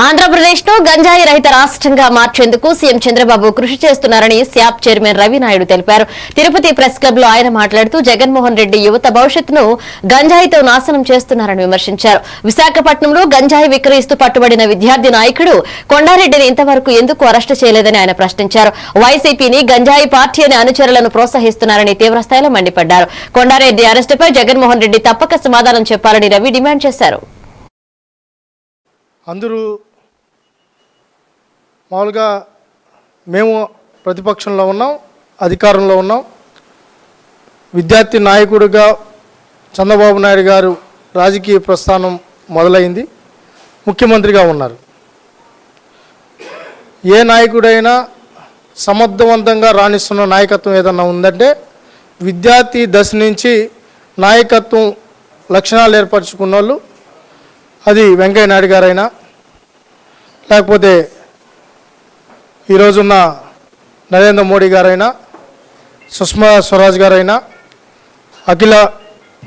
ఆంధ్రప్రదేశ్ ను గంజాయి రహిత రాష్ట్రంగా మార్చేందుకు సీఎం చంద్రబాబు కృషి చేస్తున్నారని స్యాప్ చైర్మన్ రవి నాయుడు తెలిపారు. తిరుపతి ప్రెస్ క్లబ్ లో ఆయన మాట్లాడుతూ జగన్మోహన్ రెడ్డి యువత భవిష్యత్తును గంజాయితో నాశనం చేస్తున్నారని విమర్శించారు. విశాఖపట్నంలో గంజాయి విక్రయిస్తూ పట్టుబడిన విద్యార్థి నాయకుడు కొండారెడ్డిని ఇంతవరకు ఎందుకు అరెస్టు చేయలేదని ఆయన ప్రశ్నించారు. వైసీపీని గంజాయి పార్టీ అనే అనుచరులను ప్రోత్సహిస్తున్నారని తీవ్రస్థాయిలో మండిపడ్డారు. కొండారెడ్డి అరెస్టుపై జగన్మోహన్ రెడ్డి తప్పక సమాధానం చెప్పాలని రవి డిమాండ్ చేశారు. అందరూ మామూలుగా మేము ప్రతిపక్షంలో ఉన్నాం, అధికారంలో ఉన్నాం. విద్యార్థి నాయకుడిగా చంద్రబాబు నాయుడు గారు రాజకీయ ప్రస్థానం మొదలైంది, ముఖ్యమంత్రిగా ఉన్నారు. ఏ నాయకుడైనా సమర్థవంతంగా రాణిస్తున్న నాయకత్వం ఏదన్నా ఉందంటే విద్యార్థి దశ నుంచి నాయకత్వం లక్షణాలు ఏర్పరచుకున్న వాళ్ళు, అది వెంకయ్య నాయుడు గారైనా లేకపోతే ఈరోజున్న నరేంద్ర మోడీ గారైనా సుష్మా స్వరాజ్ గారైనా అఖిల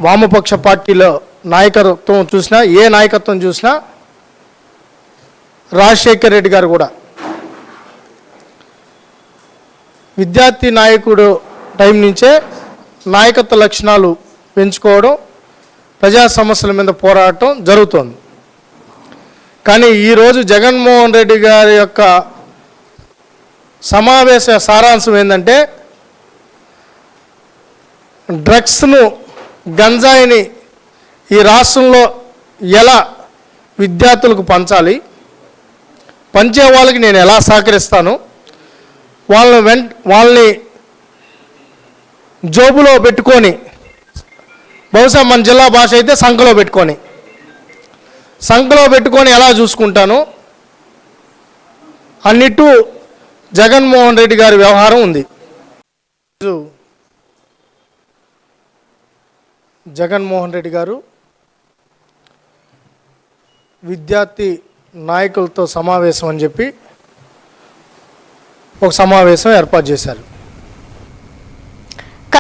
వామపక్ష పార్టీలో నాయకత్వం చూసినా, ఏ నాయకత్వం చూసినా రాజశేఖర్ రెడ్డి గారు కూడా విద్యార్థి నాయకుడు టైం నుంచే నాయకత్వ లక్షణాలు పెంచుకోవడం, ప్రజా సమస్యల మీద పోరాటం జరుగుతోంది. కానీ ఈరోజు జగన్మోహన్ రెడ్డి గారి యొక్క సమావేశ సారాంశం ఏంటంటే డ్రగ్స్ను, గంజాయిని ఈ రాష్ట్రంలో ఎలా విద్యార్థులకు పంచే వాళ్ళకి నేను ఎలా సహకరిస్తాను, వాళ్ళని జోబులో పెట్టుకొని, బహుశా మన జిల్లా భాష అయితే సంఖలో పెట్టుకొని ఎలా చూసుకుంటాను అన్నిటూ జగన్మోహన్ రెడ్డి గారి వ్యవహారం ఉంది. జగన్మోహన్ రెడ్డి గారు విద్యార్థి నాయకులతో సమావేశం అని చెప్పి ఒక సమావేశం ఏర్పాటు చేశారు.